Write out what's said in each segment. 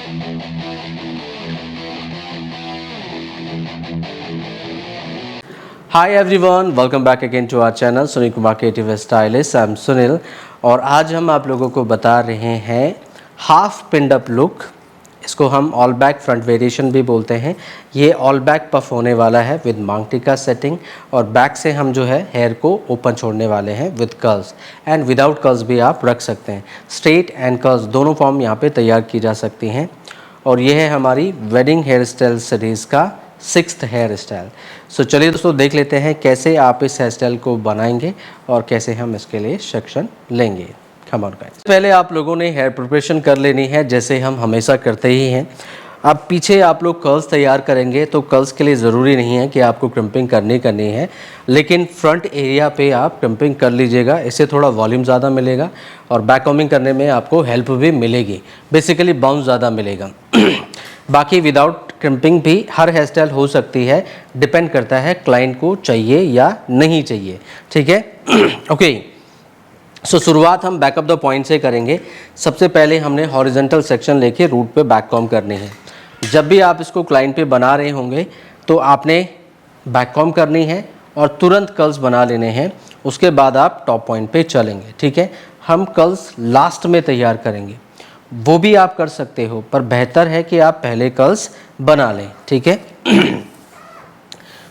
Hi everyone, welcome back again to our channel Sunil Kumar creative stylist. I am Sunil और आज हम आप लोगों को बता रहे हैं हाफ पिंड अप लुक। इसको हम ऑल बैक फ्रंट वेरिएशन भी बोलते हैं। ये ऑल बैक पफ होने वाला है विद मांग टिक्का सेटिंग और बैक से हम जो है हेयर को ओपन छोड़ने वाले हैं with curls and without curls भी आप रख सकते हैं। स्ट्रेट एंड कर्ल्स दोनों फॉर्म यहाँ पे तैयार की जा सकती हैं और ये है हमारी वेडिंग हेयर स्टाइल सीरीज़ का 6th हेयर स्टाइल। सो चलिए दोस्तों देख लेते हैं कैसे आप इस हेयर स्टाइल को बनाएंगे और कैसे हम इसके लिए सेक्शन लेंगे। कम ऑन गाइस, पहले आप लोगों ने हेयर प्रिपरेशन कर लेनी है जैसे हम हमेशा करते ही हैं। अब पीछे आप लोग कर्ल्स तैयार करेंगे तो कर्ल्स के लिए ज़रूरी नहीं है कि आपको क्रिम्पिंग करनी है, लेकिन फ्रंट एरिया पे आप क्रिम्पिंग कर लीजिएगा। इससे थोड़ा वॉल्यूम ज़्यादा मिलेगा और बैक कॉम्बिंग करने में आपको हेल्प भी मिलेगी, बेसिकली बाउंस ज़्यादा मिलेगा। बाकी विदाउट क्रिम्पिंग भी हर हेयर स्टाइल हो सकती है, डिपेंड करता है क्लाइंट को चाहिए या नहीं चाहिए। ठीक है, ओके। सो शुरुआत हम बैक ऑफ द पॉइंट से करेंगे। सबसे पहले हमने हॉरिजॉन्टल सेक्शन लेके रूट पे बैक कॉम्ब करनी है। जब भी आप इसको क्लाइंट पे बना रहे होंगे तो आपने बैक कॉम्ब करनी है और तुरंत कर्ल्स बना लेने हैं। उसके बाद आप टॉप पॉइंट पे चलेंगे। ठीक है, हम कर्ल्स लास्ट में तैयार करेंगे, वो भी आप कर सकते हो, पर बेहतर है कि आप पहले कर्ल्स बना लें। ठीक है,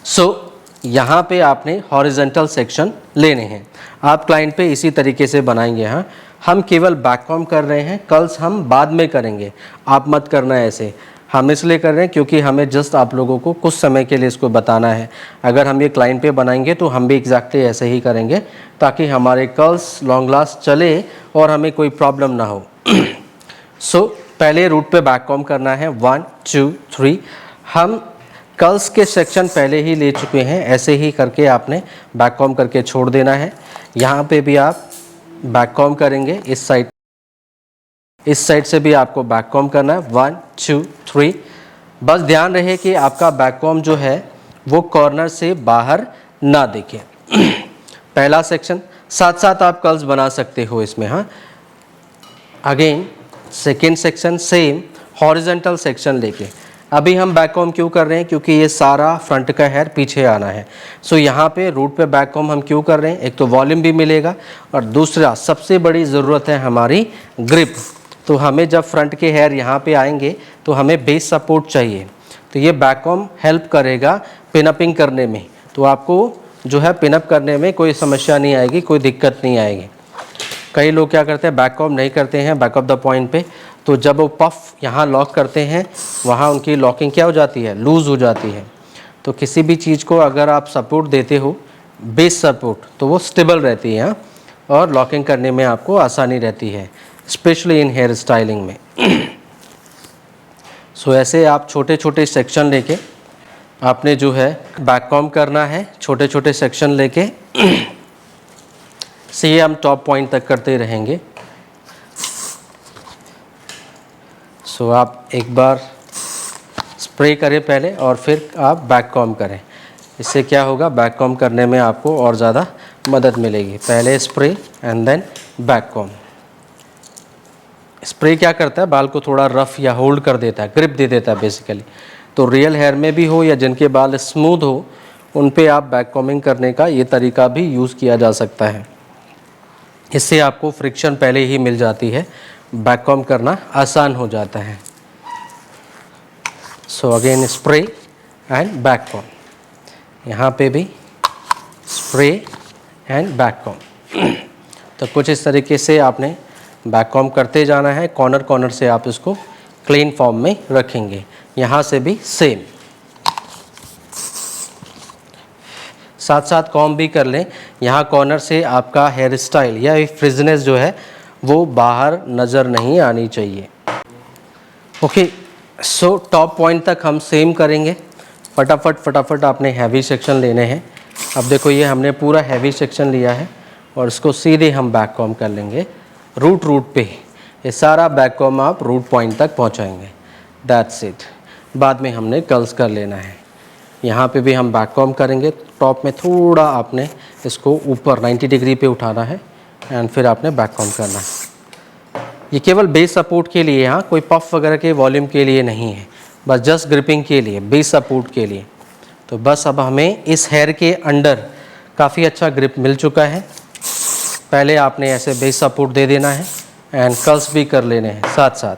सो यहाँ पे आपने हॉरिजॉन्टल सेक्शन लेने हैं। आप क्लाइंट पे इसी तरीके से बनाएंगे। हाँ, हम केवल बैक कॉम्ब कर रहे हैं, कर्ल्स हम बाद में करेंगे। आप मत करना ऐसे। हम इसलिए कर रहे हैं क्योंकि हमें जस्ट आप लोगों को कुछ समय के लिए इसको बताना है। अगर हम ये क्लाइंट पे बनाएंगे तो हम भी एग्जैक्टली ऐसे ही करेंगे ताकि हमारे कर्ल्स लॉन्ग लास्ट चले और हमें कोई प्रॉब्लम ना हो। सो पहले रूट पे बैक कॉम्ब करना है 1 2 3। हम कर्ल्स के सेक्शन पहले ही ले चुके हैं, ऐसे ही करके आपने बैक कॉम्ब करके छोड़ देना है। यहाँ पे भी आप बैक कॉम्ब करेंगे, इस साइड से भी आपको बैक कॉम्ब करना है 1 2 3। बस ध्यान रहे कि आपका बैक कॉम्ब जो है वो कॉर्नर से बाहर ना दिखे। पहला सेक्शन, साथ साथ आप कर्ल्स बना सकते हो इसमें। हाँ, again second section same horizontal section लेके। अभी हम बैक कॉम्ब क्यों कर रहे हैं? क्योंकि ये सारा फ्रंट का हेयर पीछे आना है। सो यहाँ पे रूट पे बैक कॉम्ब हम क्यों कर रहे हैं? एक तो वॉल्यूम भी मिलेगा और दूसरा सबसे बड़ी ज़रूरत है हमारी ग्रिप। तो हमें जब फ्रंट के हेयर यहाँ पे आएंगे तो हमें बेस सपोर्ट चाहिए, तो ये बैक कॉम्ब हेल्प करेगा पिनअपिंग करने में। तो आपको जो है पिनअप करने में कोई समस्या नहीं आएगी, कोई दिक्कत नहीं आएगी। कई लोग क्या करते हैं, बैक कॉम्ब नहीं करते हैं बैक ऑफ द पॉइंट पे, तो जब वो पफ यहाँ लॉक करते हैं वहाँ उनकी लॉकिंग क्या हो जाती है, लूज़ हो जाती है। तो किसी भी चीज़ को अगर आप सपोर्ट देते हो, बेस सपोर्ट, तो वो स्टेबल रहती है और लॉकिंग करने में आपको आसानी रहती है, स्पेशली इन हेयर स्टाइलिंग में। सो ऐसे आप छोटे छोटे सेक्शन लेके आपने जो है बैक कॉम्ब करना है, छोटे छोटे सेक्शन लेके से ये हम टॉप पॉइंट तक करते रहेंगे। सो आप एक बार स्प्रे करें पहले और फिर आप बैक कॉम्ब करें। इससे क्या होगा, बैक कॉम्ब करने में आपको और ज़्यादा मदद मिलेगी। पहले spray and then back comb. Spray क्या करता है, बाल को थोड़ा रफ़ या होल्ड कर देता है, ग्रिप दे देता है बेसिकली। तो रियल हेयर में भी हो या जिनके बाल स्मूथ हो, उन पे आप बैक कॉम्बिंग करने का ये तरीका भी यूज़ किया जा सकता है। इससे आपको फ्रिक्शन पहले ही मिल जाती है, बैक कॉम्ब करना आसान हो जाता है। So again spray and back comb. यहाँ पे भी स्प्रे एंड बैक कॉम्ब। तो कुछ इस तरीके से आपने बैक कॉम्ब करते जाना है। कॉर्नर कॉर्नर से आप इसको क्लीन फॉर्म में रखेंगे। यहाँ से भी सेम, साथ साथ कॉम्ब भी कर लें। यहाँ कॉर्नर से आपका हेयर स्टाइल या फ्रिजनेस जो है वो बाहर नज़र नहीं आनी चाहिए। ओके, सो टॉप पॉइंट तक हम सेम करेंगे। फटाफट आपने हैवी सेक्शन लेने हैं। अब देखो ये हमने पूरा हैवी सेक्शन लिया है और इसको सीधे हम बैक कॉम्ब कर लेंगे रूट पे। ये सारा बैक कॉम्ब आप रूट पॉइंट तक पहुँचाएँगे। That's it. बाद में हमने कर्ल्स कर लेना है। यहाँ पे भी हम बैक कॉम्ब करेंगे। टॉप में थोड़ा आपने इसको ऊपर 90 डिग्री पे उठाना है एंड फिर आपने बैक कॉम्ब करना है। ये केवल बेस सपोर्ट के लिए, यहाँ कोई पफ वगैरह के वॉल्यूम के लिए नहीं है, बस जस्ट ग्रिपिंग के लिए, बेस सपोर्ट के लिए। तो बस अब हमें इस हेयर के अंडर काफ़ी अच्छा ग्रिप मिल चुका है। पहले आपने ऐसे बेस सपोर्ट दे देना है एंड कर्ल्स भी कर लेने हैं साथ साथ।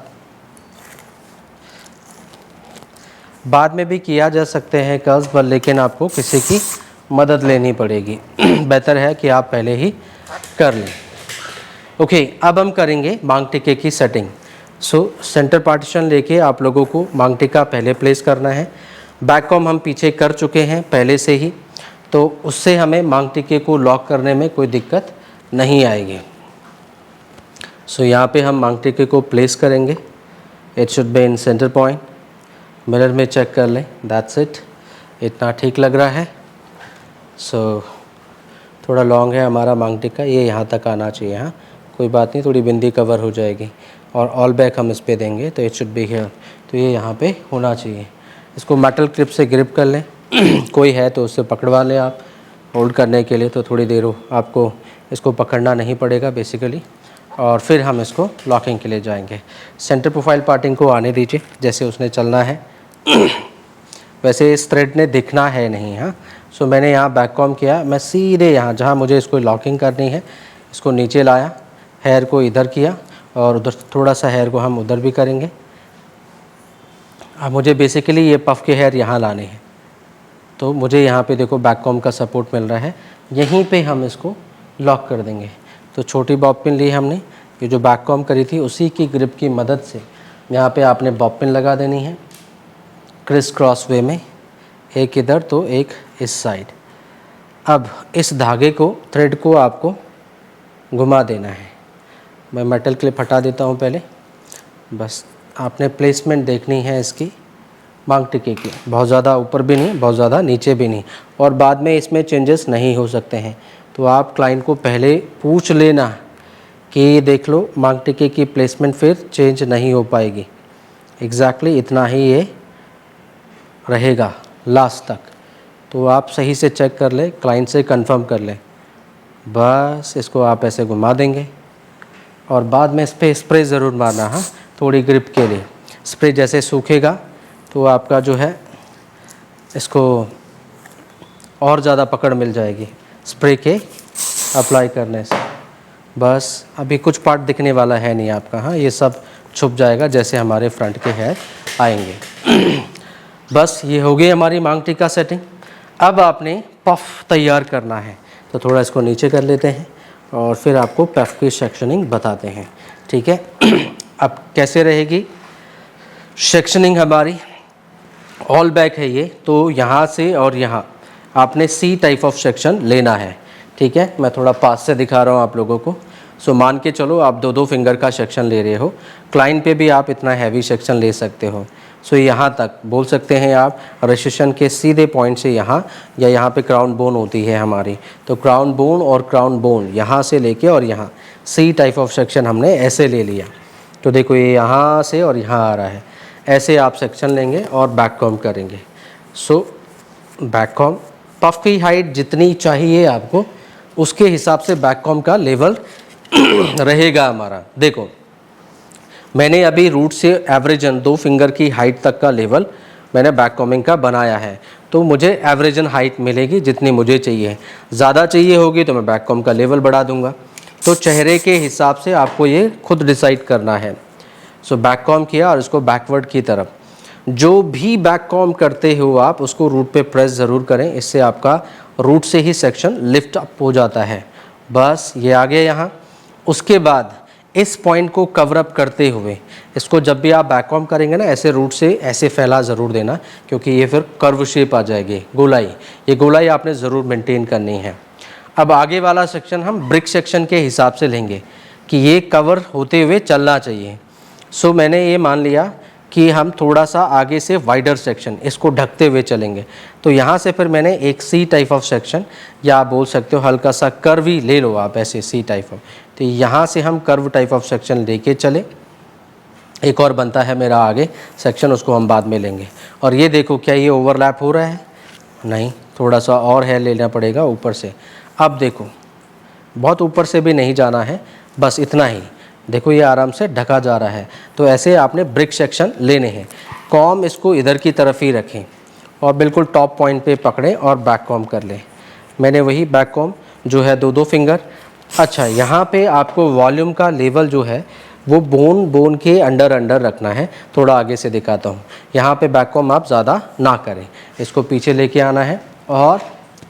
बाद में भी किया जा सकते हैं कर्ल्स, पर लेकिन आपको किसी की मदद लेनी पड़ेगी। बेहतर है कि आप पहले ही कर लें। ओके, अब हम करेंगे मांग टिक्के की सेटिंग। सेंटर पार्टीशन लेके आप लोगों को मांग टिक्का पहले प्लेस करना है। बैक कॉम हम पीछे कर चुके हैं पहले से ही, तो उससे हमें मांग टिक्के को लॉक करने में कोई दिक्कत नहीं आएगी। यहाँ पे हम मांग टिक्के को प्लेस करेंगे। It should be in centre point. Mirror में चेक कर लें, दैट्स इट, इतना ठीक लग रहा है। थोड़ा लॉन्ग है हमारा मांग टिक्का, ये यहाँ तक आना चाहिए। हाँ, कोई बात नहीं, थोड़ी बिंदी कवर हो जाएगी। और ऑल बैक हम इस पे देंगे तो इट शुड बी हियर, तो ये यहाँ पे होना चाहिए। इसको मेटल क्लिप से ग्रिप कर लें। कोई है तो उससे पकड़वा लें आप, होल्ड करने के लिए तो थोड़ी देर हो, आपको इसको पकड़ना नहीं पड़ेगा बेसिकली। और फिर हम इसको लॉकिंग के लिए जाएंगे। सेंटर प्रोफाइल पार्टिंग को आने दीजिए, जैसे उसने चलना है वैसे इस थ्रेड ने दिखना है नहीं। हाँ, मैंने यहाँ बैक कॉम किया, मैं सीधे यहाँ जहाँ मुझे इसको लॉकिंग करनी है इसको नीचे लाया, हेयर को इधर किया और उधर थोड़ा सा हेयर को हम उधर भी करेंगे। अब मुझे बेसिकली ये पफ के हेयर यहाँ लाने हैं, तो मुझे यहाँ पे देखो बैक कॉम का सपोर्ट मिल रहा है, यहीं पे हम इसको लॉक कर देंगे। तो छोटी बॉब पिन ली हमने, ये जो बैक कॉम करी थी उसी की ग्रिप की मदद से यहाँ पे आपने बॉब पिन लगा देनी है क्रिस क्रॉस वे में, एक इधर तो एक इस साइड। अब इस धागे को, थ्रेड को आपको घुमा देना है। मैं मेटल क्लिप हटा देता हूँ पहले। बस आपने प्लेसमेंट देखनी है इसकी मांग टिक्के की, बहुत ज़्यादा ऊपर भी नहीं, बहुत ज़्यादा नीचे भी नहीं, और बाद में इसमें चेंजेस नहीं हो सकते हैं। तो आप क्लाइंट को पहले पूछ लेना कि देख लो मांग टिक्के की प्लेसमेंट फिर चेंज नहीं हो पाएगी, एग्जैक्टली इतना ही ये रहेगा लास्ट तक। तो आप सही से चेक कर ले, क्लाइंट से कंफर्म कर ले। बस इसको आप ऐसे घुमा देंगे और बाद में इस पर स्प्रे ज़रूर मारना। हाँ, थोड़ी ग्रिप के लिए स्प्रे जैसे सूखेगा तो आपका जो है इसको और ज़्यादा पकड़ मिल जाएगी स्प्रे के अप्लाई करने से। बस अभी कुछ पार्ट दिखने वाला है नहीं आपका। हाँ, ये सब छुप जाएगा जैसे हमारे फ्रंट के हेयर आएंगे। बस ये हो गई हमारी मांग टिक्का सेटिंग। अब आपने पफ तैयार करना है, तो थोड़ा इसको नीचे कर लेते हैं और फिर आपको पफ की सेक्शनिंग बताते हैं, ठीक है। अब कैसे रहेगी सेक्शनिंग हमारी, ऑल बैक है ये, तो यहाँ से और यहाँ आपने सी टाइप ऑफ सेक्शन लेना है, ठीक है। मैं थोड़ा पास से दिखा रहा हूँ आप लोगों को। मान के चलो आप 2-2 फिंगर का सेक्शन ले रहे हो, क्लाइंट पे भी आप इतना हैवी सेक्शन ले सकते हो। यहाँ तक बोल सकते हैं आप रेसिशन के सीधे पॉइंट से यहाँ, या यहाँ पे क्राउन बोन होती है हमारी, तो क्राउन बोन और क्राउन बोन यहाँ से लेके और यहाँ सी टाइप ऑफ सेक्शन हमने ऐसे ले लिया। तो देखो ये यहाँ से और यहाँ आ रहा है, ऐसे आप सेक्शन लेंगे और बैक कॉम करेंगे। बैक कॉम पफ की हाइट जितनी चाहिए आपको उसके हिसाब से बैक कॉम का लेवल रहेगा हमारा। देखो मैंने अभी रूट से एवरेजन 2 फिंगर की हाइट तक का लेवल मैंने बैक कॉमिंग का बनाया है, तो मुझे एवरेजन हाइट मिलेगी जितनी मुझे चाहिए। ज़्यादा चाहिए होगी तो मैं बैक कॉम का लेवल बढ़ा दूंगा। तो चेहरे के हिसाब से आपको ये खुद डिसाइड करना है। बैक कॉम किया और इसको बैकवर्ड की तरफ, जो भी बैक कॉम करते हो आप उसको रूट पे प्रेस ज़रूर करें, इससे आपका रूट से ही सेक्शन लिफ्ट अप हो जाता है। बस ये आ गया यहाँ। उसके बाद इस पॉइंट को कवर अप करते हुए इसको जब भी आप बैक कॉम करेंगे ना, ऐसे रूट से ऐसे फैला ज़रूर देना, क्योंकि ये फिर कर्व शेप आ जाएगी, गोलाई। ये गोलाई आपने ज़रूर मेंटेन करनी है। अब आगे वाला सेक्शन हम ब्रिक सेक्शन के हिसाब से लेंगे कि ये कवर होते हुए चलना चाहिए। मैंने ये मान लिया कि हम थोड़ा सा आगे से वाइडर सेक्शन इसको ढकते हुए चलेंगे, तो यहाँ से फिर मैंने एक सी टाइप ऑफ सेक्शन, या आप बोल सकते हो हल्का सा कर्व ही ले लो आप, ऐसे सी टाइप ऑफ। तो यहाँ से हम कर्व टाइप ऑफ सेक्शन लेके चले। एक और बनता है मेरा आगे सेक्शन, उसको हम बाद में लेंगे। और ये देखो क्या ये ओवरलैप हो रहा है? नहीं, थोड़ा सा और हेयर लेना पड़ेगा ऊपर से। अब देखो बहुत ऊपर से भी नहीं जाना है, बस इतना ही। देखो ये आराम से ढका जा रहा है। तो ऐसे आपने ब्रिक सेक्शन लेने हैं। कॉम इसको इधर की तरफ ही रखें और बिल्कुल टॉप पॉइंट पे पकड़ें और बैक कॉम कर लें। मैंने वही बैक कॉम जो है 2-2 फिंगर। अच्छा, यहाँ पे आपको वॉल्यूम का लेवल जो है वो बोन के अंडर रखना है। थोड़ा आगे से दिखाता हूँ। यहाँ पे बैक कॉम आप ज़्यादा ना करें, इसको पीछे लेके आना है और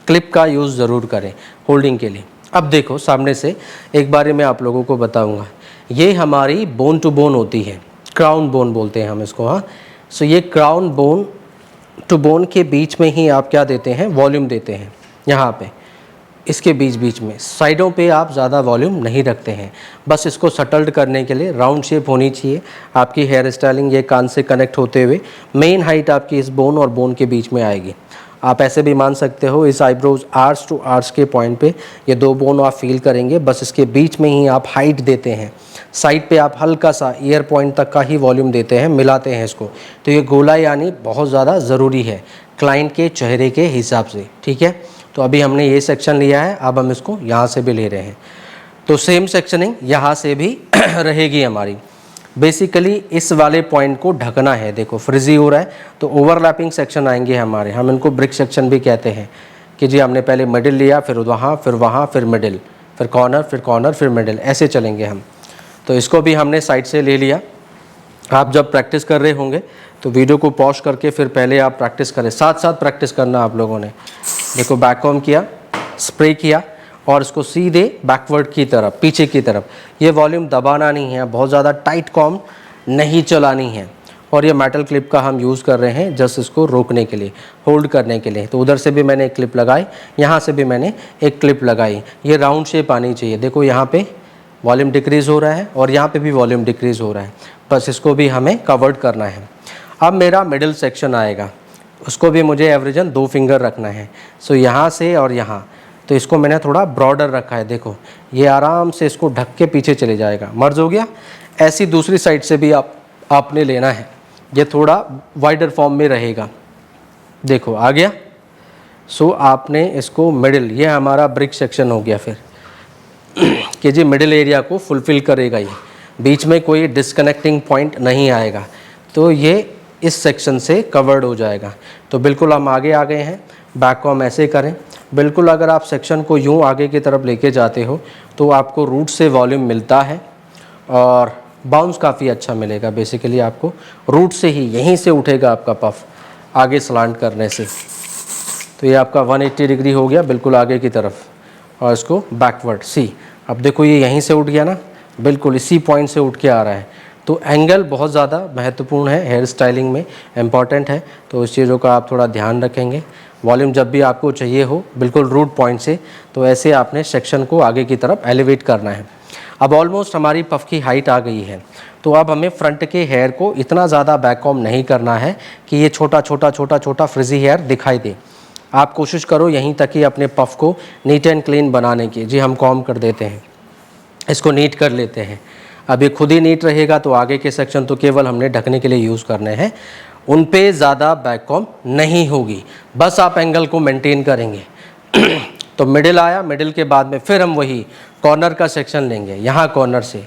क्लिप का यूज़ ज़रूर करें होल्डिंग के लिए। अब देखो सामने से एक बार मैं आप लोगों को बताऊँगा। ये हमारी बोन टू बोन होती है, क्राउन बोन बोलते हैं हम इसको। हाँ, सो ये क्राउन बोन टू बोन के बीच में ही आप क्या देते हैं, वॉल्यूम देते हैं। यहाँ पे इसके बीच में, साइडों पे आप ज़्यादा वॉल्यूम नहीं रखते हैं। बस इसको सटल्ड करने के लिए राउंड शेप होनी चाहिए आपकी हेयर स्टाइलिंग। ये कान से कनेक्ट होते हुए मेन हाइट आपकी इस बोन और बोन के बीच में आएगी। आप ऐसे भी मान सकते हो, इस आईब्रोज आर्च टू आर्च के पॉइंट पे ये 2 बोन आप फील करेंगे। बस इसके बीच में ही आप हाइट देते हैं। साइड पे आप हल्का सा ईयर पॉइंट तक का ही वॉल्यूम देते हैं, मिलाते हैं इसको। तो ये गोला यानी बहुत ज़्यादा ज़रूरी है क्लाइंट के चेहरे के हिसाब से। ठीक है, तो अभी हमने ये सेक्शन लिया है, अब हम इसको यहाँ से भी ले रहे हैं। तो सेम सेक्शनिंग यहाँ से भी रहेगी हमारी। बेसिकली इस वाले पॉइंट को ढकना है। देखो फ्रिजी हो रहा है तो ओवरलैपिंग सेक्शन आएंगे हमारे। हम इनको ब्रिक सेक्शन भी कहते हैं कि जी हमने पहले मिडिल लिया, फिर वहाँ, फिर मिडिल, फिर कॉर्नर, फिर मिडिल, ऐसे चलेंगे हम। तो इसको भी हमने साइड से ले लिया। आप जब प्रैक्टिस कर रहे होंगे तो वीडियो को पॉज करके फिर पहले आप प्रैक्टिस करें, साथ प्रैक्टिस करना आप लोगों ने। देखो बैक कॉम किया, स्प्रे किया और इसको सीधे बैकवर्ड की तरफ, पीछे की तरफ। ये वॉल्यूम दबाना नहीं है, बहुत ज़्यादा टाइट कॉम नहीं चलानी है। और ये मेटल क्लिप का हम यूज़ कर रहे हैं जस्ट इसको रोकने के लिए, होल्ड करने के लिए। तो उधर से भी मैंने एक क्लिप लगाई, यहाँ से भी मैंने एक क्लिप लगाई। ये राउंड शेप आनी चाहिए। देखो यहाँ पे वॉल्यूम डिक्रीज़ हो रहा है और यहाँ पे भी वॉल्यूम डिक्रीज़ हो रहा है। बस इसको भी हमें कवर्ड करना है। अब मेरा मिडिल सेक्शन आएगा, उसको भी मुझे एवरेजन 2 फिंगर रखना है। सो यहाँ से और यहाँ, तो इसको मैंने थोड़ा ब्रॉडर रखा है। देखो ये आराम से इसको ढक के पीछे चले जाएगा, मर्ज हो गया। ऐसी दूसरी साइड से भी आपने लेना है, ये थोड़ा वाइडर फॉर्म में रहेगा। देखो आ गया। सो आपने इसको मिडिल, ये हमारा ब्रिक सेक्शन हो गया फिर कि जी मिडिल एरिया को फुलफ़िल करेगा। ये बीच में कोई डिस्कनेक्टिंग पॉइंट नहीं आएगा, तो ये इस सेक्शन से कवर्ड हो जाएगा। तो बिल्कुल हम आगे आ गए हैं। बैक को हम ऐसे करें बिल्कुल। अगर आप सेक्शन को यूँ आगे की तरफ लेके जाते हो तो आपको रूट से वॉल्यूम मिलता है और बाउंस काफ़ी अच्छा मिलेगा। बेसिकली आपको रूट से ही, यहीं से उठेगा आपका पफ आगे स्लांट करने से। तो ये आपका 180 डिग्री हो गया बिल्कुल आगे की तरफ, और इसको बैकवर्ड सी। अब देखो ये यहीं से उठ गया ना, बिल्कुल इसी पॉइंट से उठ के आ रहा है। तो एंगल बहुत ज़्यादा महत्वपूर्ण है, हेयर स्टाइलिंग में इम्पॉर्टेंट है। तो इस चीज़ों का आप थोड़ा ध्यान रखेंगे। वॉल्यूम जब भी आपको चाहिए हो बिल्कुल रूट पॉइंट से, तो ऐसे आपने सेक्शन को आगे की तरफ एलिवेट करना है। अब ऑलमोस्ट हमारी पफ की हाइट आ गई है, तो अब हमें फ्रंट के हेयर को इतना ज़्यादा बैक कॉम नहीं करना है कि ये छोटा छोटा फ्रिजी हेयर दिखाई दे। आप कोशिश करो यहीं तक ही अपने पफ को नीट एंड क्लीन बनाने की। जी हम कॉम कर देते हैं, इसको नीट कर लेते हैं। अब ये खुद ही नीट रहेगा, तो आगे के सेक्शन तो केवल हमने ढकने के लिए यूज़ करने हैं, उन पे ज़्यादा बैक कॉम नहीं होगी। बस आप एंगल को मेंटेन करेंगे। तो मिडिल आया, मिडिल के बाद में फिर हम वही कॉर्नर का सेक्शन लेंगे, यहाँ कॉर्नर से,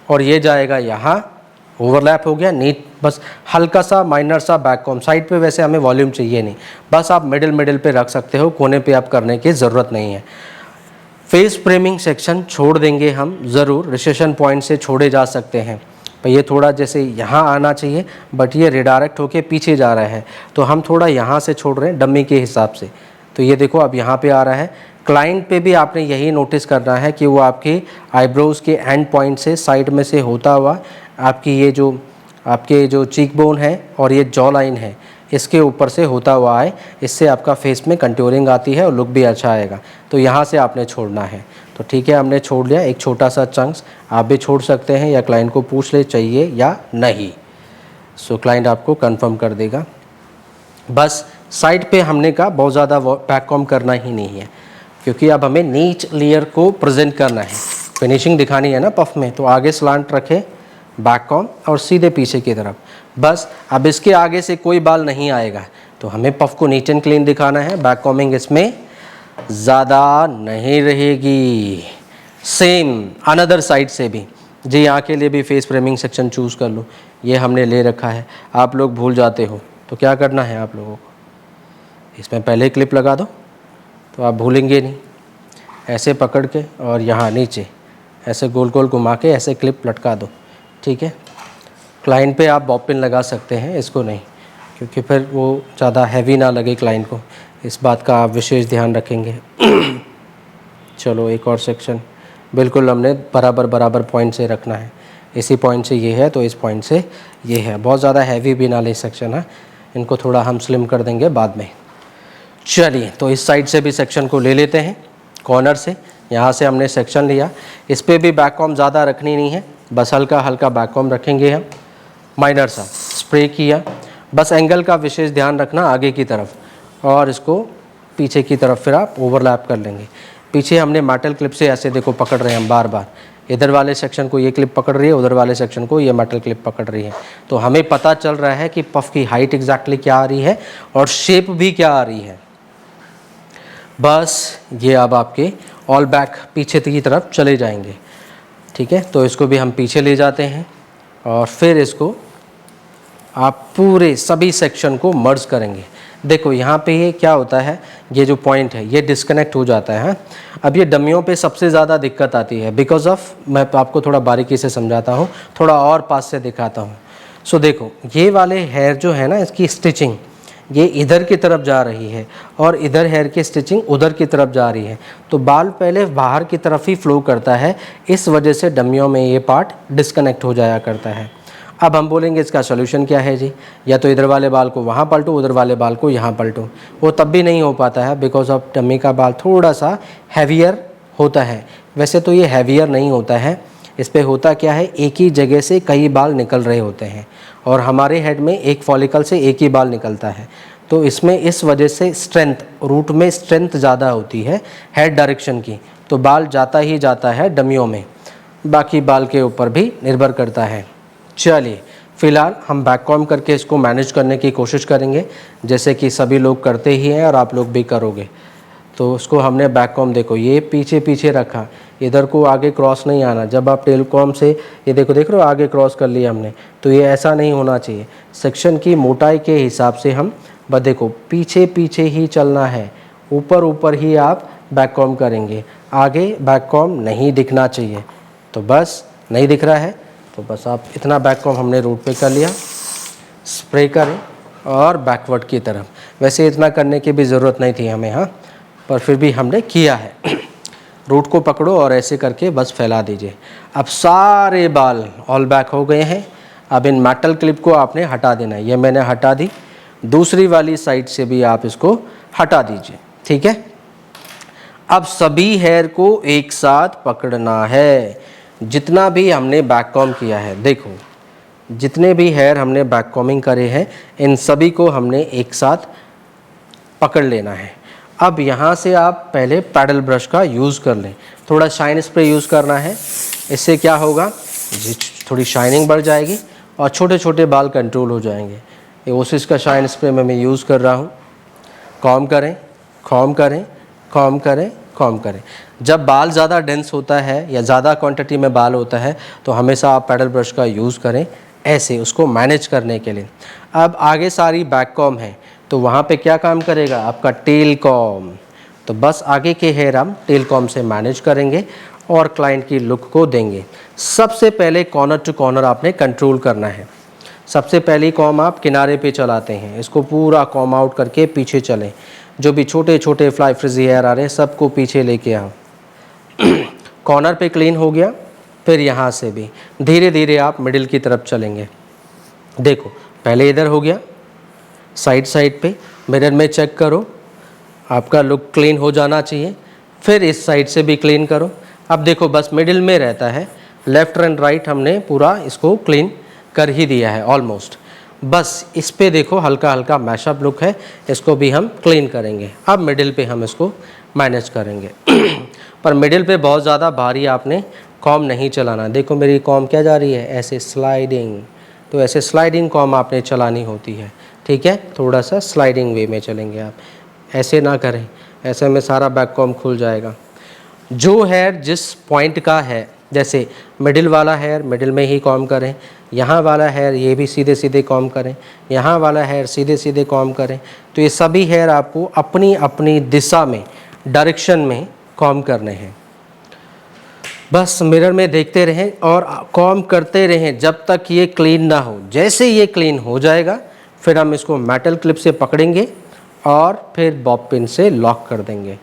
और ये जाएगा यहाँ, ओवरलैप हो गया नीट। बस हल्का सा माइनर सा बैक कॉम साइड पे, वैसे हमें वॉल्यूम चाहिए नहीं, बस आप मिडिल पे रख सकते हो, कोने पे आप करने की ज़रूरत नहीं है। फेस फ्रेमिंग सेक्शन छोड़ देंगे हम ज़रूर, रिसेशन पॉइंट से छोड़े जा सकते हैं। पर ये थोड़ा जैसे यहाँ आना चाहिए, बट ये रिडायरेक्ट होके पीछे जा रहा है, तो हम थोड़ा यहाँ से छोड़ रहे हैं डमी के हिसाब से। तो ये देखो अब यहाँ पे आ रहा है। क्लाइंट पे भी आपने यही नोटिस करना है कि वो आपके आईब्रोज़ के एंड पॉइंट से, साइड में से होता हुआ आपकी ये जो आपके जो चीक बोन है और ये जॉ लाइन है, इसके ऊपर से होता हुआ आए। इससे आपका फेस में कंटूरिंग आती है और लुक भी अच्छा आएगा। तो यहाँ से आपने छोड़ना है। तो ठीक है, हमने छोड़ लिया एक छोटा सा चंक्स। आप भी छोड़ सकते हैं या क्लाइंट को पूछ ले चाहिए या नहीं। सो क्लाइंट आपको कंफर्म कर देगा। बस साइड पे हमने कहा बहुत ज़्यादा बैक कॉम करना ही नहीं है, क्योंकि अब हमें नीच लेयर को प्रेजेंट करना है, फिनिशिंग दिखानी है ना पफ में। तो आगे स्लांट रखे बैक कॉम और सीधे पीछे की तरफ। बस अब इसके आगे से कोई बाल नहीं आएगा, तो हमें पफ को नीट एंड क्लीन दिखाना है। बैक कॉमिंग इसमें ज़्यादा नहीं रहेगी। सेम अनदर साइड से भी जी यहाँ के लिए भी फेस फ्रेमिंग सेक्शन चूज़ कर लो, ये हमने ले रखा है। आप लोग भूल जाते हो तो क्या करना है आप लोगों को, इसमें पहले क्लिप लगा दो तो आप भूलेंगे नहीं। ऐसे पकड़ के और यहाँ नीचे ऐसे गोल गोल घुमा के ऐसे क्लिप लटका दो, ठीक है। क्लाइंट पे आप बॉब पिन लगा सकते हैं, इसको नहीं, क्योंकि फिर वो ज़्यादा हैवी ना लगे क्लाइंट को, इस बात का आप विशेष ध्यान रखेंगे। चलो एक और सेक्शन, बिल्कुल हमने बराबर बराबर पॉइंट से रखना है। इसी पॉइंट से ये है तो इस पॉइंट से ये है, बहुत ज़्यादा हैवी भी ना ले सेक्शन है, इनको थोड़ा हम स्लिम कर देंगे बाद में। चलिए तो इस साइड से भी सेक्शन को ले लेते हैं, कॉर्नर से यहाँ से हमने सेक्शन लिया। इस पर भी बैक कॉम ज़्यादा रखनी नहीं है, बस हल्का हल्का बैक कॉम रखेंगे हम, माइनर सा स्प्रे किया। बस एंगल का विशेष ध्यान रखना आगे की तरफ, और इसको पीछे की तरफ फिर आप ओवरलैप कर लेंगे। पीछे हमने मेटल क्लिप से ऐसे देखो पकड़ रहे हैं हम बार बार, इधर वाले सेक्शन को ये क्लिप पकड़ रही है, उधर वाले सेक्शन को ये मेटल क्लिप पकड़ रही है। तो हमें पता चल रहा है कि पफ की हाइट एग्जैक्टली क्या आ रही है और शेप भी क्या आ रही है। बस ये अब आपके ऑल बैक पीछे की तरफ चले जाएंगे, ठीक है। तो इसको भी हम पीछे ले जाते हैं और फिर इसको आप पूरे सभी सेक्शन को मर्ज करेंगे। देखो यहाँ पे ये क्या होता है, ये जो पॉइंट है ये डिस्कनेक्ट हो जाता है। अब ये डमियों पे सबसे ज़्यादा दिक्कत आती है बिकॉज ऑफ, मैं आपको थोड़ा बारीकी से समझाता हूँ, थोड़ा और पास से दिखाता हूँ। सो देखो ये वाले हेयर जो है ना, इसकी स्टिचिंग ये इधर की तरफ जा रही है और इधर हेयर की स्टिचिंग उधर की तरफ जा रही है, तो बाल पहले बाहर की तरफ ही फ्लो करता है, इस वजह से डमियों में ये पार्ट डिस्कनेक्ट हो जाया करता है। अब हम बोलेंगे इसका सोल्यूशन क्या है जी, या तो इधर वाले बाल को वहाँ पलटो, उधर वाले बाल को यहाँ पलटो। वो तब भी नहीं हो पाता है बिकॉज ऑफ डमी का बाल थोड़ा सा हैवियर होता है। वैसे तो ये हैवियर नहीं होता है, इस पे होता क्या है, एक ही जगह से कई बाल निकल रहे होते हैं और हमारे हेड में एक फॉलिकल से एक ही बाल निकलता है। तो इसमें इस वजह से स्ट्रेंथ, रूट में स्ट्रेंथ ज़्यादा होती है हेड डायरेक्शन की, तो बाल जाता ही जाता है डमियों में, बाकी बाल के ऊपर भी निर्भर करता है। चलिए फ़िलहाल हम बैक कॉम करके इसको मैनेज करने की कोशिश करेंगे, जैसे कि सभी लोग करते ही हैं और आप लोग भी करोगे। तो उसको हमने बैक कॉम, देखो ये पीछे पीछे रखा, इधर को आगे क्रॉस नहीं आना। जब आप टेल कॉम से ये देखो देख रहे हो आगे क्रॉस कर लिया हमने, तो ये ऐसा नहीं होना चाहिए। सेक्शन की मोटाई के हिसाब से हम बस देखो पीछे पीछे ही चलना है, ऊपर ऊपर ही आप बैक कॉम करेंगे, आगे बैक कॉम नहीं दिखना चाहिए। तो बस नहीं दिख रहा है तो बस आप इतना बैक कॉम हमने रूट पे कर लिया, स्प्रे करें और बैकवर्ड की तरफ। वैसे इतना करने की भी ज़रूरत नहीं थी हमें, हाँ, पर फिर भी हमने किया है। रूट को पकड़ो और ऐसे करके बस फैला दीजिए। अब सारे बाल ऑल बैक हो गए हैं। अब इन मेटल क्लिप को आपने हटा देना है, ये मैंने हटा दी, दूसरी वाली साइड से भी आप इसको हटा दीजिए, ठीक है। अब सभी हेयर को एक साथ पकड़ना है, जितना भी हमने बैक कॉम किया है। देखो जितने भी हेयर हमने बैक कॉमिंग करे हैं, इन सभी को हमने एक साथ पकड़ लेना है। अब यहाँ से आप पहले पैडल ब्रश का यूज़ कर लें, थोड़ा शाइन स्प्रे यूज़ करना है। इससे क्या होगा, थोड़ी शाइनिंग बढ़ जाएगी और छोटे छोटे बाल कंट्रोल हो जाएंगे। ये ओसिस का शाइन स्प्रे मैं यूज़ कर रहा हूँ। कॉम करें, कॉम करें, कॉम करें, कॉम करें। जब बाल ज़्यादा डेंस होता है या ज़्यादा क्वांटिटी में बाल होता है तो हमेशा आप पैडल ब्रश का यूज़ करें, ऐसे उसको मैनेज करने के लिए। अब आगे सारी बैक कॉम है तो वहाँ पे क्या काम करेगा आपका टेल कॉम। तो बस आगे के हेयर हम टेल कॉम से मैनेज करेंगे और क्लाइंट की लुक को देंगे। सबसे पहले कॉर्नर टू कॉर्नर आपने कंट्रोल करना है। सबसे पहली कॉम आप किनारे पे चलाते हैं, इसको पूरा कॉम आउट करके पीछे चलें। जो भी छोटे छोटे फ्लाई फ्रिजी हेयर आ रहे हैं सबको पीछे लेके आओ। कॉर्नर पे क्लीन हो गया, फिर यहाँ से भी धीरे धीरे आप मिडिल की तरफ चलेंगे। देखो पहले इधर हो गया, साइड साइड पे मिरर में चेक करो, आपका लुक क्लीन हो जाना चाहिए। फिर इस साइड से भी क्लीन करो। अब देखो बस मिडिल में रहता है, लेफ़्ट एंड राइट हमने पूरा इसको क्लीन कर ही दिया है ऑलमोस्ट। बस इस पे देखो हल्का हल्का मैशअप लुक है, इसको भी हम क्लीन करेंगे। अब मिडिल पे हम इसको मैनेज करेंगे। पर मिडिल पे बहुत ज़्यादा भारी आपने कॉम नहीं चलाना। देखो मेरी कॉम क्या जा रही है, ऐसे स्लाइडिंग, तो ऐसे स्लाइडिंग कॉम आपने चलानी होती है, ठीक है। थोड़ा सा स्लाइडिंग वे में चलेंगे आप, ऐसे ना करें, ऐसे में सारा बैक कॉम खुल जाएगा। जो हेयर जिस पॉइंट का है जैसे मिडिल वाला हेयर मिडिल में ही कॉम्ब करें, यहाँ वाला हेयर ये भी सीधे सीधे कॉम्ब करें, यहाँ वाला हेयर सीधे सीधे कॉम्ब करें। तो ये सभी हेयर आपको अपनी अपनी दिशा में, डायरेक्शन में कॉम्ब करने हैं। बस मिरर में देखते रहें और कॉम्ब करते रहें जब तक ये क्लीन ना हो। जैसे ये क्लीन हो जाएगा फिर हम इसको मेटल क्लिप से पकड़ेंगे और फिर बॉब पिन से लॉक कर देंगे।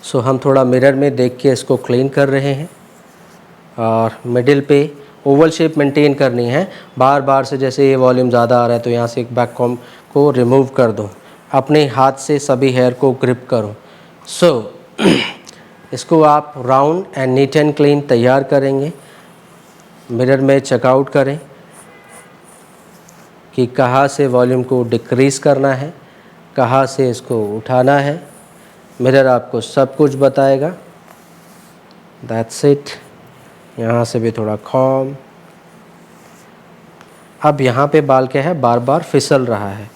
सो हम थोड़ा मिरर में देख के इसको क्लीन कर रहे हैं और मिडिल पे ओवल शेप मेंटेन करनी है। बार बार से जैसे ये वॉल्यूम ज़्यादा आ रहा है तो यहाँ से एक बैक कॉम्ब को रिमूव कर दो, अपने हाथ से सभी हेयर को ग्रिप करो। इसको आप round and neat and clean तैयार करेंगे। मिरर में चेकआउट करें कि कहाँ से वॉल्यूम को डिक्रीज़ करना है, कहाँ से इसको उठाना है। मिरर आपको सब कुछ बताएगा। That's it. यहाँ से भी थोड़ा कॉम्ब। अब यहाँ पे बाल क्या है, बार बार फिसल रहा है,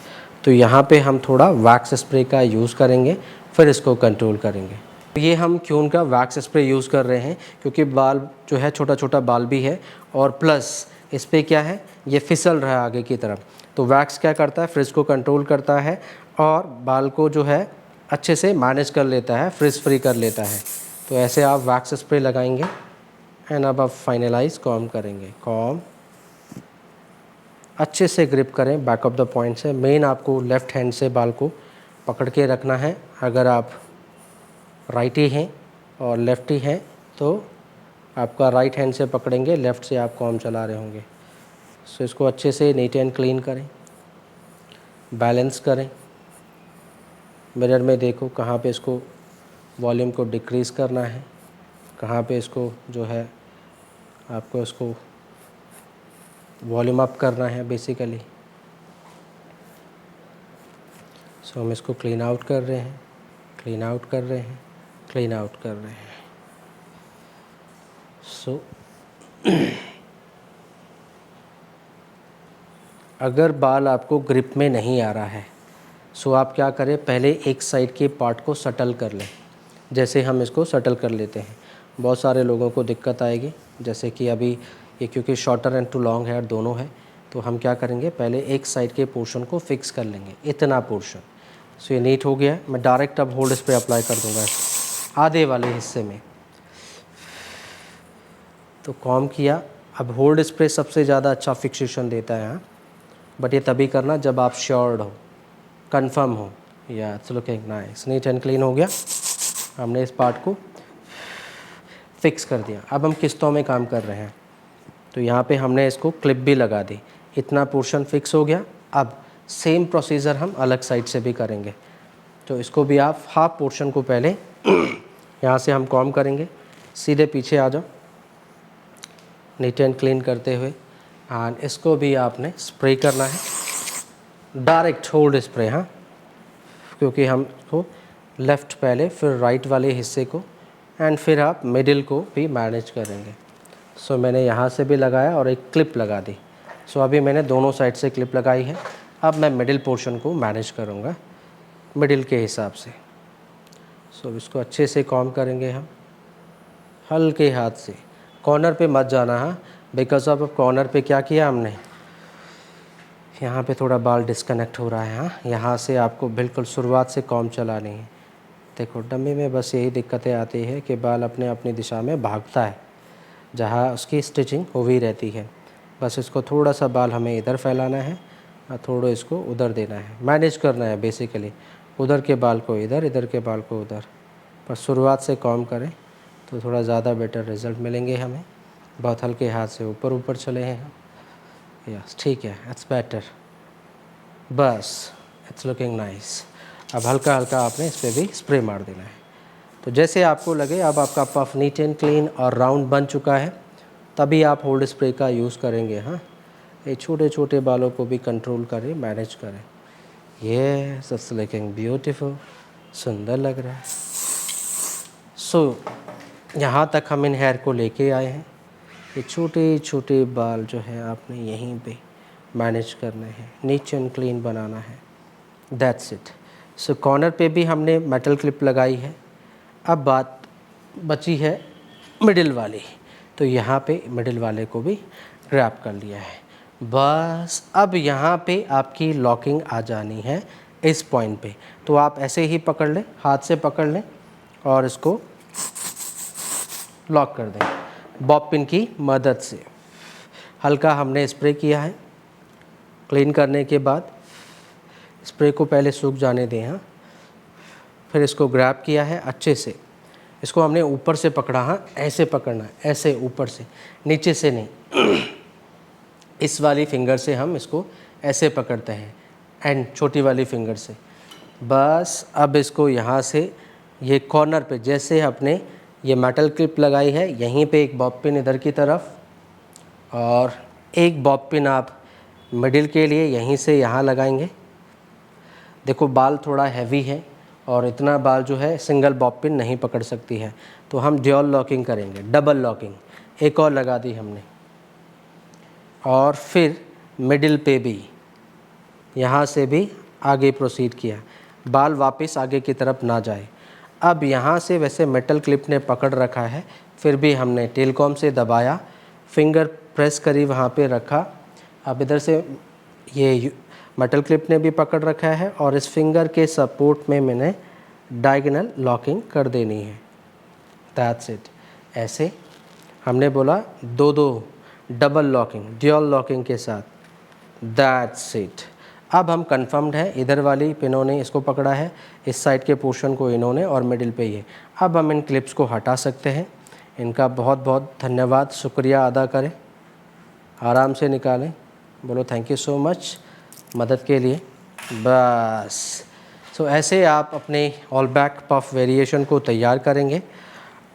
तो यहाँ पे हम थोड़ा वैक्स स्प्रे का यूज़ करेंगे, फिर इसको कंट्रोल करेंगे। ये हम क्यों का वैक्स स्प्रे यूज़ कर रहे हैं, क्योंकि बाल जो है छोटा छोटा बाल भी है और प्लस इस पर क्या है, ये फिसल रहा है आगे की तरफ। तो वैक्स क्या करता है, फ्रिज को कंट्रोल करता है और बाल को जो है अच्छे से मैनेज कर लेता है, फ्रिज फ्री कर लेता है। तो ऐसे आप वैक्स स्प्रे लगाएंगे एंड अब आप फाइनलाइज कॉम्ब करेंगे। कॉम्ब अच्छे से ग्रिप करें बैक ऑफ द पॉइंट से। मेन आपको लेफ़्ट हैंड से बाल को पकड़ के रखना है। अगर आप राइटी हैं और लेफ़्टी हैं तो आपका राइट हैंड से पकड़ेंगे, लेफ़्ट से आप कॉम्ब चला रहे होंगे। सो इसको अच्छे से नीट एंड क्लीन करें, बैलेंस करें। मिरर में देखो कहाँ पे इसको वॉल्यूम को डिक्रीज़ करना है, कहाँ पे इसको जो है आपको इसको वॉल्यूम अप करना है बेसिकली। सो हम इसको क्लीन आउट कर रहे हैं, क्लीन आउट कर रहे हैं, क्लीन आउट कर रहे हैं। सो अगर बाल आपको ग्रिप में नहीं आ रहा है सो आप क्या करें, पहले एक साइड के पार्ट को सटल कर लें। जैसे हम इसको सटल कर लेते हैं, बहुत सारे लोगों को दिक्कत आएगी। जैसे कि अभी ये क्योंकि shorter and to long hair दोनों है, तो हम क्या करेंगे, पहले एक साइड के पोर्शन को फिक्स कर लेंगे, इतना पोर्शन। सो ये नीट हो गया है। मैं डायरेक्ट अब होल्ड स्प्रे अप्लाई कर दूंगा आधे वाले हिस्से में। तो कॉम्ब किया। अब होल्ड स्प्रे सबसे ज़्यादा अच्छा फिक्सेशन देता है यहाँ, बट ये तभी करना जब आप श्योर्ड हो, कंफर्म हो। या it's looking nice, neat and clean हो गया। हमने इस पार्ट को फिक्स कर दिया। अब हम किस्तों में काम कर रहे हैं, तो यहाँ पे हमने इसको क्लिप भी लगा दी, इतना पोर्शन फिक्स हो गया। अब सेम प्रोसीजर हम अलग साइड से भी करेंगे। तो इसको भी आप हाफ पोर्शन को पहले यहाँ से हम कॉम्ब करेंगे। सीधे पीछे आ जाओ, नीट एंड क्लीन करते हुए। एंड इसको भी आपने स्प्रे करना है, डायरेक्ट होल्ड स्प्रे। हाँ, क्योंकि हम को लेफ़्ट पहले, फिर राइट वाले हिस्से को, एंड फिर आप मिडिल को भी मैनेज करेंगे। सो मैंने यहाँ से भी लगाया और एक क्लिप लगा दी। सो अभी मैंने दोनों साइड से क्लिप लगाई है। अब मैं मिडिल पोर्शन को मैनेज करूँगा मिडिल के हिसाब से। सो इसको अच्छे से कॉम्ब करेंगे हम, हल्के हाथ से। कॉर्नर पे मत जाना। हाँ, बिकॉज ऑफ कॉर्नर पे क्या किया हमने, यहाँ पे थोड़ा बाल डिस्कनेक्ट हो रहा है। हाँ, यहाँ से आपको बिल्कुल शुरुआत से कॉम्ब चलानी है। देखो डमी में बस यही दिक्कतें आती है कि बाल अपने अपनी दिशा में भागता है, जहाँ उसकी स्टिचिंग हुई रहती है। बस इसको थोड़ा सा बाल हमें इधर फैलाना है और थोड़ा इसको उधर देना है, मैनेज करना है बेसिकली। उधर के बाल को इधर, इधर के बाल को उधर। पर शुरुआत से कॉम्ब करें तो थोड़ा ज़्यादा बेटर रिज़ल्ट मिलेंगे हमें। बहुत हल्के हाथ से ऊपर ऊपर चले हैं हम। यस, ठीक है, इट्स बेटर। बस, इट्स लुकिंग नाइस। अब हल्का हल्का आपने इस पर भी स्प्रे मार देना है। तो जैसे आपको लगे अब आपका पफ नीट एंड क्लीन और राउंड बन चुका है, तभी आप होल्ड स्प्रे का यूज़ करेंगे। हाँ, ये छोटे छोटे बालों को भी कंट्रोल करें, मैनेज करें। ये इट्स लुकिंग ब्यूटीफुल, सुंदर लग रहा है। सो यहाँ तक हम इन हेयर को लेके आए हैं। ये छोटे छोटे बाल जो है आपने यहीं पे मैनेज करने हैं, नीट एंड क्लीन बनाना है। That's it. सो कॉर्नर पे भी हमने मेटल क्लिप लगाई है। अब बात बची है मिडिल वाली, तो यहाँ पे मिडिल वाले को भी ग्रैब कर लिया है। बस अब यहाँ पे आपकी लॉकिंग आ जानी है इस पॉइंट पे, तो आप ऐसे ही पकड़ लें, हाथ से पकड़ लें और इसको लॉक कर दें बॉब पिन की मदद से। हल्का हमने स्प्रे किया है, क्लीन करने के बाद स्प्रे को पहले सूख जाने दें। हाँ, फिर इसको ग्रैब किया है अच्छे से, इसको हमने ऊपर से पकड़ा। हाँ, ऐसे पकड़ना है, ऐसे ऊपर से, नीचे से नहीं। इस वाली फिंगर से हम इसको ऐसे पकड़ते हैं एंड छोटी वाली फिंगर से। बस अब इसको यहाँ से ये कॉर्नर पे, जैसे अपने ये मेटल क्लिप लगाई है, यहीं पे एक बॉब पिन इधर की तरफ और एक बॉब पिन आप मिडिल के लिए यहीं से यहाँ लगाएंगे। देखो बाल थोड़ा हैवी है और इतना बाल जो है सिंगल बॉब पिन नहीं पकड़ सकती है, तो हम ड्यूल लॉकिंग करेंगे, डबल लॉकिंग। एक और लगा दी हमने और फिर मिडिल पे भी यहाँ से भी आगे प्रोसीड किया, बाल वापस आगे की तरफ ना जाए। अब यहाँ से वैसे मेटल क्लिप ने पकड़ रखा है, फिर भी हमने टेल कॉम से दबाया, फिंगर प्रेस करी वहाँ पे रखा। अब इधर से ये मेटल क्लिप ने भी पकड़ रखा है और इस फिंगर के सपोर्ट में मैंने डायगोनल लॉकिंग कर देनी है। That's it. ऐसे हमने बोला दो दो डबल लॉकिंग, ड्यूल लॉकिंग के साथ। That's it. अब हम कंफर्म्ड है, इधर वाली पिनों ने इसको पकड़ा है, इस साइड के पोर्शन को इन्होंने और मिडिल पे ये। अब हम इन क्लिप्स को हटा सकते हैं। इनका बहुत बहुत धन्यवाद, शुक्रिया अदा करें, आराम से निकालें, बोलो थैंक यू सो मच मदद के लिए। बस सो ऐसे आप अपने ऑल बैक पफ वेरिएशन को तैयार करेंगे।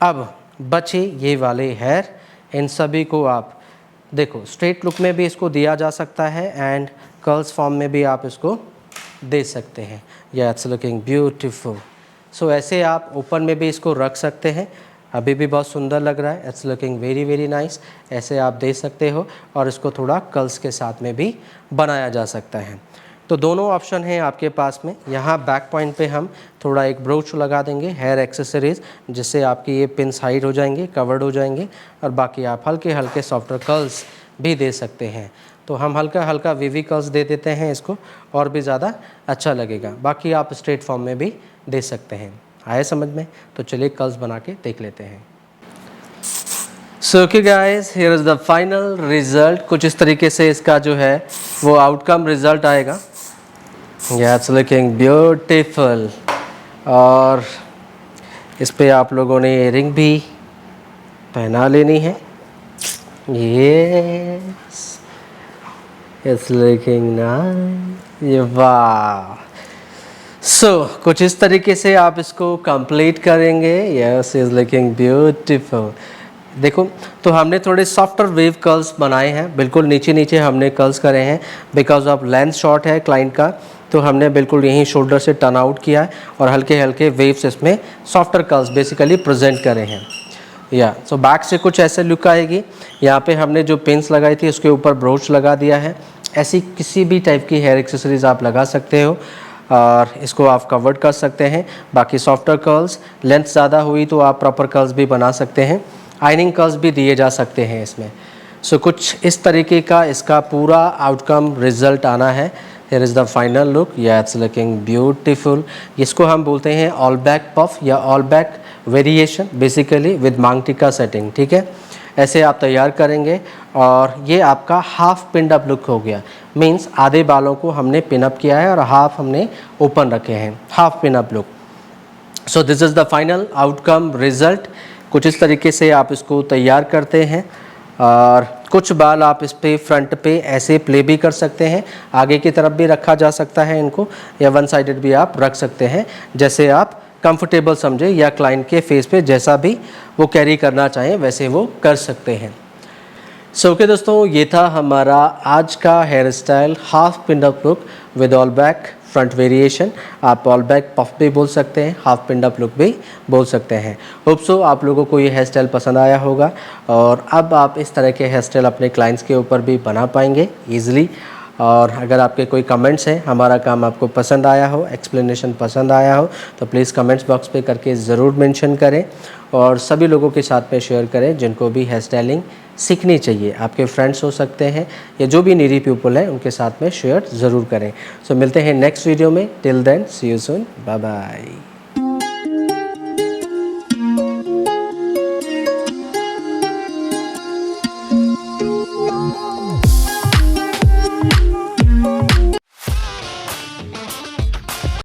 अब बचे ये वाले हेयर, इन सभी को आप देखो स्ट्रेट लुक में भी इसको दिया जा सकता है एंड कर्ल्स फॉर्म में भी आप इसको दे सकते हैं। या इट्स लुकिंग ब्यूटीफुल। सो ऐसे आप ओपन में भी इसको रख सकते हैं, अभी भी बहुत सुंदर लग रहा है। It's looking very very nice. ऐसे आप दे सकते हो और इसको थोड़ा कर्ल्स के साथ में भी बनाया जा सकता है। तो दोनों ऑप्शन हैं आपके पास में। यहाँ बैक पॉइंट पे हम थोड़ा एक ब्रोच लगा देंगे, हेयर एक्सेसरीज, जिससे आपकी ये पिन्स हाइड हो जाएंगे, कवर्ड हो जाएंगे, और बाकी आप हल्के हल्के सॉफ्टर कर्ल्स भी दे सकते हैं। तो हम हल्का हल्का वीवी कर्ल्स दे देते हैं इसको, और भी ज़्यादा अच्छा लगेगा। बाकी आप स्ट्रेट फॉर्म में भी दे सकते हैं। आए समझ में? तो चलिए कर्ल्स बना के देख लेते हैं। So okay guys, here is the final result. कुछ इस तरीके से इसका जो है वो आउटकम रिजल्ट आएगा। It's looking beautiful. और इस पे आप लोगों ने इयरिंग भी पहना लेनी है। Yes, it's looking nice. ये वाह। सो कुछ इस तरीके से आप इसको कंप्लीट करेंगे। Yes, is looking beautiful. देखो, तो हमने थोड़े सॉफ्टर वेव कर्ल्स बनाए हैं, बिल्कुल नीचे नीचे हमने कर्ल्स करे हैं बिकॉज ऑफ लेंथ शॉर्ट है क्लाइंट का, तो हमने बिल्कुल यहीं शोल्डर से टर्न आउट किया है और हल्के हल्के वेव्स इसमें सॉफ्टर कर्ल्स बेसिकली प्रेजेंट करे हैं। या सो बैक से कुछ ऐसे लुक आएगी। यहाँ पे हमने जो पिन्स लगाई थी उसके ऊपर ब्रोच लगा दिया है। ऐसी किसी भी टाइप की हेयर एक्सेसरीज आप लगा सकते हो और इसको आप कवर्ड कर सकते हैं। बाकी सॉफ्टर कर्ल्स, लेंथ ज़्यादा हुई तो आप प्रॉपर कर्ल्स भी बना सकते हैं, आइनिंग कर्ल्स भी दिए जा सकते हैं इसमें। सो कुछ इस तरीके का इसका पूरा आउटकम रिजल्ट आना है। Here is the final look. या इट्स लुकिंग ब्यूटीफुल। इसको हम बोलते हैं ऑल बैक पफ या all back variation, basically with मांग टिक्का सेटिंग। ठीक है, ऐसे आप तैयार करेंगे और ये आपका हाफ पिन अप लुक हो गया। मीन्स आधे बालों को हमने पिन अप किया है और हाफ हमने ओपन रखे हैं, half pin up look. So this is the final outcome result. कुछ इस तरीके से आप इसको तैयार करते हैं और कुछ बाल आप इस पे फ्रंट पे ऐसे प्ले भी कर सकते हैं, आगे की तरफ भी रखा जा सकता है इनको, या वन साइडेड भी आप रख सकते हैं, जैसे आप कंफर्टेबल समझे या क्लाइंट के फेस पे जैसा भी वो कैरी करना चाहें वैसे वो कर सकते हैं। सो ओके दोस्तों, ये था हमारा आज का hair style half pin up look with all back front variation. आप ऑल बैक पफ भी बोल सकते हैं, हाफ पिन अप लुक भी बोल सकते हैं। होप सो आप लोगों को ये हेयर स्टाइल पसंद आया होगा और अब आप इस तरह के हेयर स्टाइल अपने क्लाइंट्स के ऊपर भी बना पाएंगे ईजिली। और अगर आपके कोई कमेंट्स हैं, हमारा काम आपको पसंद आया हो, एक्सप्लेनेशन पसंद आया हो, तो प्लीज़ कमेंट्स बॉक्स पे करके ज़रूर मेंशन करें और सभी लोगों के साथ में शेयर करें जिनको भी हेयर स्टाइलिंग सीखनी चाहिए। आपके फ्रेंड्स हो सकते हैं या जो भी नीडी पीपल हैं उनके साथ में शेयर ज़रूर करें। सो मिलते हैं नेक्स्ट वीडियो में। Till then see you soon, bye bye.